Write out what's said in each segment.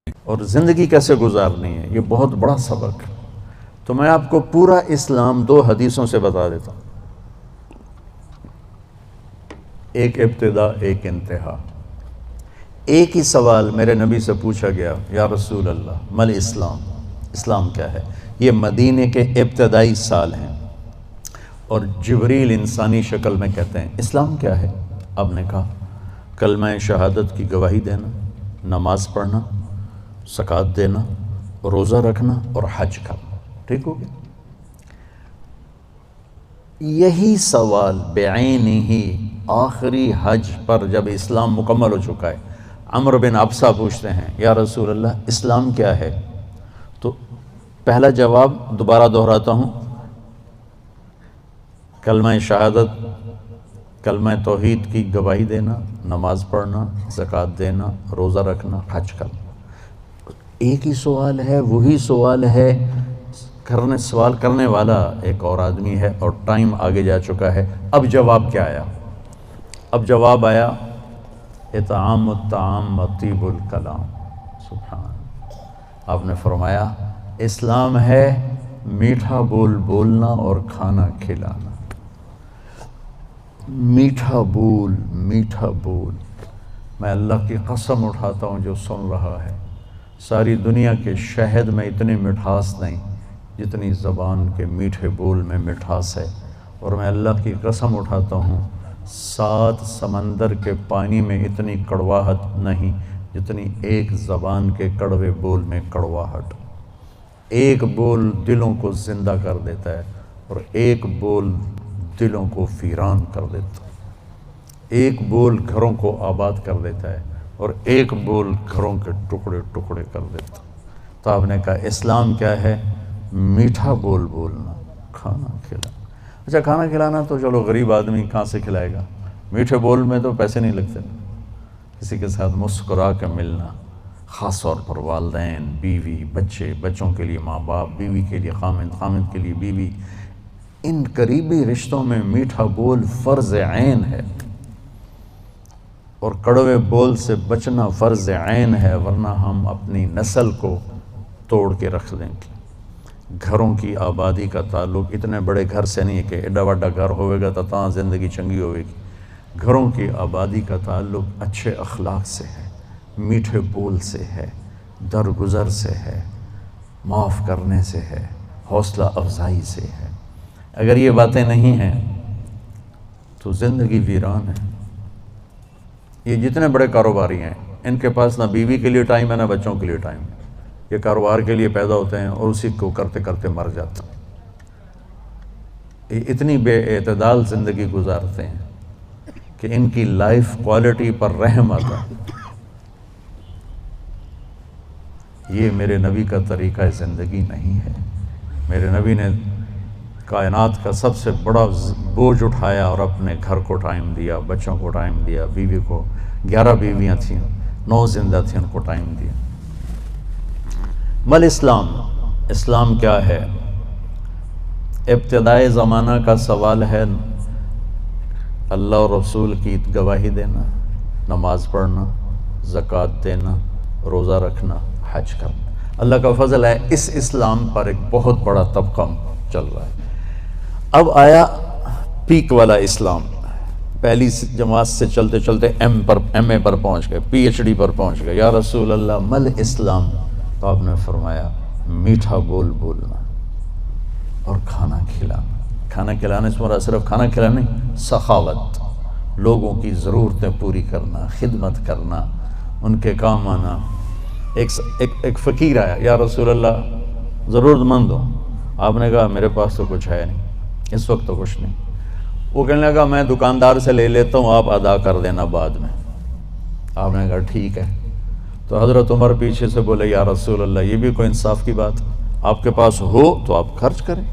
اور زندگی کیسے گزارنی ہے، یہ بہت بڑا سبق ہے۔ تو میں آپ کو پورا اسلام 2 حدیثوں سے بتا دیتا ہوں، ایک ابتدا ایک انتہا۔ ایک ہی سوال میرے نبی سے پوچھا گیا، یا رسول اللہ مل اسلام، اسلام کیا ہے؟ یہ مدینے کے ابتدائی سال ہیں، اور جبریل انسانی شکل میں کہتے ہیں اسلام کیا ہے؟ آپ نے کہا کلمہ شہادت کی گواہی دینا، نماز پڑھنا، زکوٰۃ دینا، روزہ رکھنا اور حج کرنا۔ ٹھیک ہو گیا؟ یہی سوال بعینہ ہی آخری حج پر جب اسلام مکمل ہو چکا ہے، عمرو بن ابسہ پوچھتے ہیں یا رسول اللہ اسلام کیا ہے؟ تو پہلا جواب دوبارہ دہراتا ہوں، کلمہ شہادت، کلمہ توحید کی گواہی دینا، نماز پڑھنا، زکوٰۃ دینا، روزہ رکھنا، حج کرنا۔ ایک ہی سوال ہے، وہی سوال ہے، سوال کرنے والا ایک اور آدمی ہے، اور ٹائم آگے جا چکا ہے۔ اب جواب کیا آیا؟ اب جواب آیا اطعام الطعام و طیب الکلام۔ سبحان، آپ نے فرمایا اسلام ہے میٹھا بول بولنا اور کھانا کھلانا۔ میٹھا بول، میٹھا بول۔ میں اللہ کی قسم اٹھاتا ہوں جو سن رہا ہے، ساری دنیا کے شہد میں اتنی مٹھاس نہیں جتنی زبان کے میٹھے بول میں مٹھاس ہے، اور میں اللہ کی قسم اٹھاتا ہوں 7 سمندر کے پانی میں اتنی کڑواہٹ نہیں جتنی ایک زبان کے کڑوے بول میں کڑواہٹ۔ ایک بول دلوں کو زندہ کر دیتا ہے، اور ایک بول دلوں کو ویران کر دیتا ہے۔ ایک بول گھروں کو آباد کر دیتا ہے، اور ایک بول گھروں کے ٹکڑے ٹکڑے کر دیتا ہے۔ تو آپ نے کہا اسلام کیا ہے؟ میٹھا بول بولنا، کھانا کھلانا۔ اچھا کھانا کھلانا تو چلو غریب آدمی کہاں سے کھلائے گا، میٹھے بول میں تو پیسے نہیں لگتے۔ کسی کے ساتھ مسکرا کے ملنا، خاص طور پر والدین، بیوی، بچے، بچوں کے لیے ماں باپ، بیوی کے لیے خامند، خامند کے لیے بیوی، ان قریبی رشتوں میں میٹھا بول فرض عین ہے، اور کڑوے بول سے بچنا فرض عین ہے، ورنہ ہم اپنی نسل کو توڑ کے رکھ دیں گے۔ گھروں کی آبادی کا تعلق اتنے بڑے گھر سے نہیں ہے کہ ایڈا وڈا گھر ہوئے گا تو تاں زندگی چنگی ہوئے گی۔ گھروں کی آبادی کا تعلق اچھے اخلاق سے ہے، میٹھے بول سے ہے، درگزر سے ہے، معاف کرنے سے ہے، حوصلہ افزائی سے ہے۔ اگر یہ باتیں نہیں ہیں تو زندگی ویران ہے۔ یہ جتنے بڑے کاروباری ہیں ان کے پاس نہ بیوی کے لیے ٹائم ہے نہ بچوں کے لیے ٹائم ہے۔ یہ کاروبار کے لیے پیدا ہوتے ہیں اور اسی کو کرتے کرتے مر جاتے ہیں۔ یہ اتنی بے اعتدال زندگی گزارتے ہیں کہ ان کی لائف کوالٹی پر رحم آتا ہے۔ یہ میرے نبی کا طریقہ زندگی نہیں ہے۔ میرے نبی نے کائنات کا سب سے بڑا بوجھ اٹھایا اور اپنے گھر کو ٹائم دیا، بچوں کو ٹائم دیا، بیوی کو، 11 بیویاں تھیں، 9 زندہ تھیں، ان کو ٹائم دیا۔ مل اسلام، اسلام کیا ہے؟ ابتدائے زمانہ کا سوال ہے، اللہ اور رسول کی گواہی دینا، نماز پڑھنا، زکوٰۃ دینا، روزہ رکھنا، حج کرنا۔ اللہ کا فضل ہے اس اسلام پر ایک بہت بڑا طبقہ چل رہا ہے۔ اب آیا پیک والا اسلام، پہلی جماعت سے چلتے چلتے ایم اے پر پہنچ گئے، پی ایچ ڈی پر پہنچ گئے۔ یا رسول اللہ مل اسلام؟ تو آپ نے فرمایا میٹھا بول بولنا اور کھانا کھلانا۔ کھانا کھلانے سے مراد صرف کھانا کھلانا نہیں، سخاوت، لوگوں کی ضرورتیں پوری کرنا، خدمت کرنا، ان کے کام آنا۔ ایک فقیر آیا، یا رسول اللہ ضرورت مند ہو۔ آپ نے کہا میرے پاس تو کچھ ہے نہیں، اس وقت تو کچھ نہیں۔ وہ کہنے لگا میں دکاندار سے لے لیتا ہوں، آپ ادا کر دینا بعد میں۔ آپ نے کہا ٹھیک ہے۔ تو حضرت عمر پیچھے سے بولے یا رسول اللہ یہ بھی کوئی انصاف کی بات، آپ کے پاس ہو تو آپ خرچ کریں،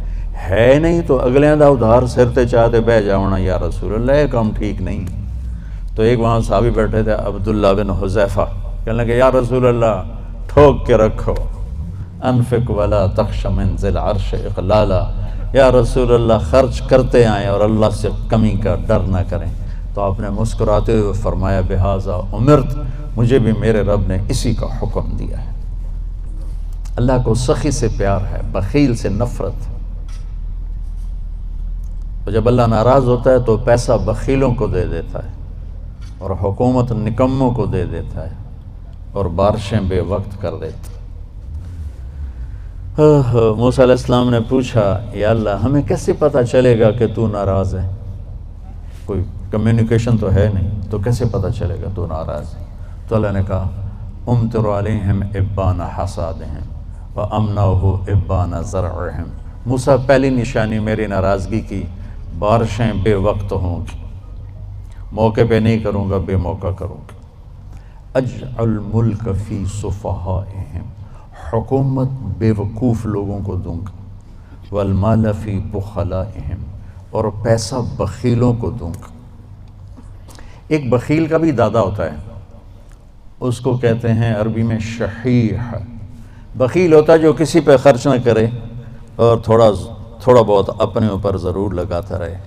ہے نہیں تو اگلے دا ادھار سرتے چاہتے بہ جاؤنا یا رسول اللہ، یہ کام ٹھیک نہیں۔ تو ایک وہاں صحابی بیٹھے تھے عبداللہ بن حذیفہ، کہنے لگے یا رسول اللہ ٹھوک کے رکھو، انفق ولا تخش من ذی العرش اقلالا، یا رسول اللہ خرچ کرتے آئیں اور اللہ سے کمی کا ڈر نہ کریں۔ تو آپ نے مسکراتے ہوئے فرمایا بہذا امرت، مجھے بھی میرے رب نے اسی کا حکم دیا ہے۔ اللہ کو سخی سے پیار ہے، بخیل سے نفرت۔ تو جب اللہ ناراض ہوتا ہے تو پیسہ بخیلوں کو دے دیتا ہے، اور حکومت نکموں کو دے دیتا ہے، اور بارشیں بے وقت کر دیتا ہے۔ موسیٰ علیہ السلام نے پوچھا، یا اللہ ہمیں کیسے پتہ چلے گا کہ تو ناراض ہے؟ کوئی کمیونیکیشن تو ہے نہیں، تو کیسے پتہ چلے گا تو ناراض ہے؟ تو اللہ نے کہا امطر علیہم ابان حصادہم وامنعہ ابان زرعہم۔ موسیٰ پہلی نشانی میری ناراضگی کی، بارشیں بے وقت ہوں گی، موقع پہ نہیں کروں گا، بے موقع کروں گا۔ اجعل ملک فی صفہائہم، حکومت بے وقوف لوگوں کو دوں گا، والمال فی بخلائہم، اور پیسہ بخیلوں کو دوں گا۔ ایک بخیل کا بھی دادا ہوتا ہے، اس کو کہتے ہیں عربی میں شحیح۔ بخیل ہوتا ہے جو کسی پہ خرچ نہ کرے اور تھوڑا بہت اپنے اوپر ضرور لگاتا رہے،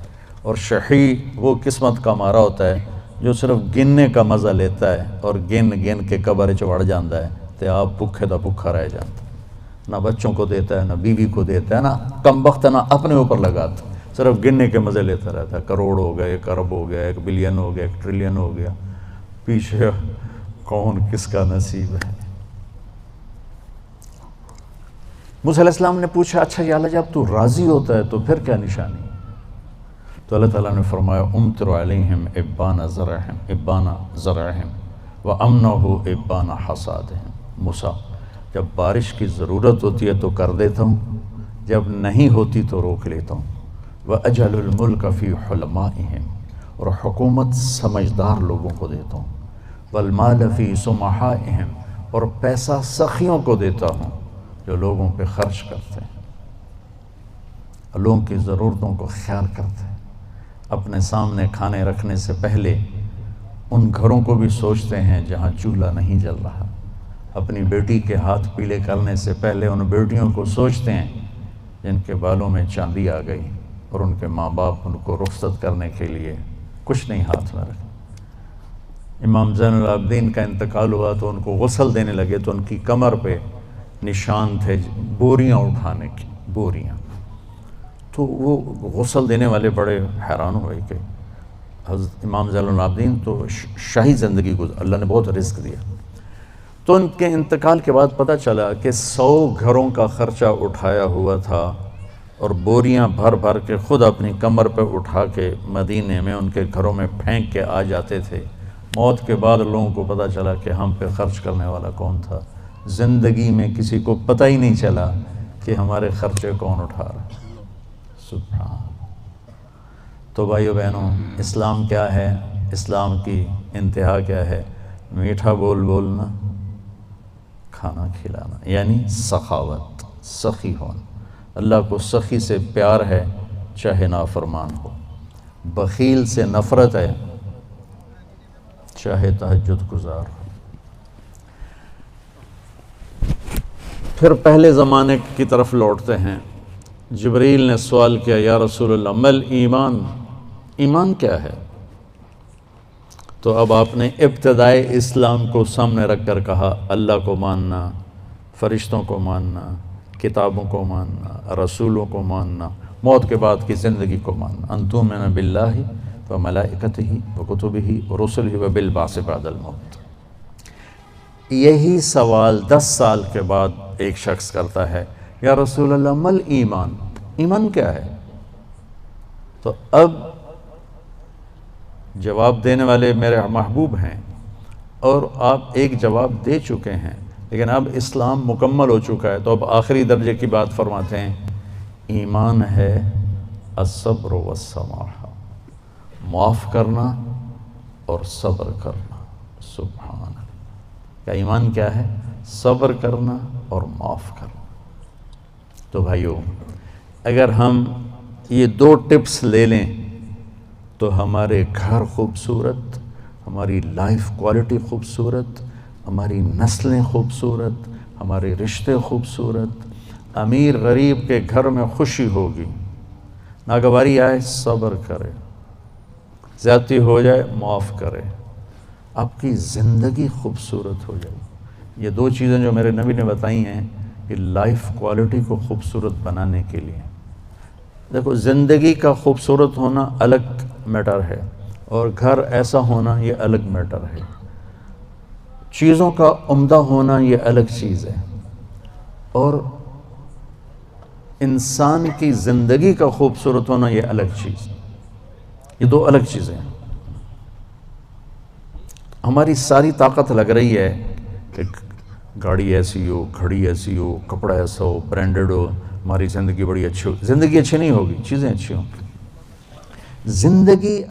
اور شحیح وہ قسمت کا مارا ہوتا ہے جو صرف گننے کا مزہ لیتا ہے اور گن کے قبر چ وڑ جاتا ہے تے آپ بھوکے دا بھوکا رہ جاتا، نہ بچوں کو دیتا ہے، نہ بیوی کو دیتا ہے، نہ کم بخت، نہ اپنے اوپر لگاتا، صرف گننے کے مزے لیتا رہتا ہے۔ کروڑ ہو گیا، 1 ارب ہو گیا، 1 بلین ہو گیا، 1 ٹریلین ہو گیا، پیچھے کون کس کا نصیب ہے۔ موسیٰ علیہ السلام نے پوچھا، اچھا یا اللہ جب تو راضی ہوتا ہے تو پھر کیا نشانی؟ تو اللہ تعالیٰ نے فرمایا امطر علیہم ابان زرعہم وامنعہ ابان حصادہم۔ موسیٰ جب بارش کی ضرورت ہوتی ہے تو کر دیتا ہوں، جب نہیں ہوتی تو روک لیتا ہوں۔ وَأَجَلُ الْمُلْكَ فِي حُلَمَائِهِمْ، اور حکومت سمجھدار لوگوں کو دیتا ہوں۔ وَالْمَالَ فِي سُمَحَائِهِمْ، اور پیسہ سخیوں کو دیتا ہوں جو لوگوں پہ خرچ کرتے ہیں، لوگوں کی ضرورتوں کو خیال کرتے ہیں، اپنے سامنے کھانے رکھنے سے پہلے ان گھروں کو بھی سوچتے ہیں جہاں چولہا نہیں جل رہا، اپنی بیٹی کے ہاتھ پیلے کرنے سے پہلے ان بیٹیوں کو سوچتے ہیں جن کے بالوں میں چاندی آ گئی اور ان کے ماں باپ ان کو رخصت کرنے کے لیے کچھ نہیں ہاتھ میں رکھے۔ امام زین العابدین کا انتقال ہوا تو ان کو غسل دینے لگے تو ان کی کمر پہ نشان تھے بوریاں اٹھانے کی، بوریاں۔ تو وہ غسل دینے والے بڑے حیران ہوئے کہ حضرت امام زین العابدین تو شاہی زندگی گزار، اللہ نے بہت رزق دیا۔ تو ان کے انتقال کے بعد پتہ چلا کہ 100 گھروں کا خرچہ اٹھایا ہوا تھا، اور بوریاں بھر بھر کے خود اپنی کمر پہ اٹھا کے مدینے میں ان کے گھروں میں پھینک کے آ جاتے تھے۔ موت کے بعد لوگوں کو پتہ چلا کہ ہم پہ خرچ کرنے والا کون تھا، زندگی میں کسی کو پتہ ہی نہیں چلا کہ ہمارے خرچے کون اٹھا رہا ہے۔ سبحان۔ تو بھائیو بہنوں، اسلام کیا ہے؟ اسلام کی انتہا کیا ہے؟ میٹھا بول بولنا، کھانا کھلانا، یعنی سخاوت، سخی ہونا۔ اللہ کو سخی سے پیار ہے چاہے نافرمان ہو، بخیل سے نفرت ہے چاہے تہجد گزار ہو۔ پھر پہلے زمانے کی طرف لوٹتے ہیں۔ جبریل نے سوال کیا، یا رسول اللہ مل ایمان، ایمان کیا ہے؟ تو اب آپ نے ابتدائے اسلام کو سامنے رکھ کر کہا، اللہ کو ماننا، فرشتوں کو ماننا، کتابوں کو ماننا، رسولوں کو ماننا، موت کے بعد کی زندگی کو ماننا، ان تؤمن باللہ وملائکتہ وکتبہ ورسلہ وبالبعث بعد الموت۔ یہی سوال 10 سال کے بعد ایک شخص کرتا ہے، یا رسول اللہ مل ایمان، ایمان کیا ہے؟ تو اب جواب دینے والے میرے محبوب ہیں اور آپ ایک جواب دے چکے ہیں، لیکن اب اسلام مکمل ہو چکا ہے، تو اب آخری درجے کی بات فرماتے ہیں، ایمان ہے الصبر والسماحہ، معاف کرنا اور صبر کرنا۔ سبحان اللہ۔ کیا ایمان کیا ہے؟ صبر کرنا اور معاف کرنا۔ تو بھائیو، اگر ہم یہ 2 ٹپس لے لیں تو ہمارے گھر خوبصورت، ہماری لائف کوالٹی خوبصورت، ہماری نسلیں خوبصورت، ہمارے رشتے خوبصورت، امیر غریب کے گھر میں خوشی ہوگی، ناگواری آئے صبر کرے، زیادتی ہو جائے معاف کرے، آپ کی زندگی خوبصورت ہو جائے۔ یہ 2 چیزیں جو میرے نبی نے بتائی ہیں، یہ لائف کوالٹی کو خوبصورت بنانے کے لیے. دیکھو زندگی کا خوبصورت ہونا الگ میٹر ہے اور گھر ایسا ہونا یہ الگ میٹر ہے. چیزوں کا عمدہ ہونا یہ الگ چیز ہے اور انسان کی زندگی کا خوبصورت ہونا یہ الگ چیز. یہ دو الگ چیزیں ہیں. ہماری ساری طاقت لگ رہی ہے کہ گاڑی ایسی ہو، گھڑی ایسی ہو، کپڑا ایسا ہو، برانڈڈ ہو، ہماری زندگی بڑی اچھی ہو. زندگی اچھی نہیں ہوگی، چیزیں اچھی ہوں. زندگی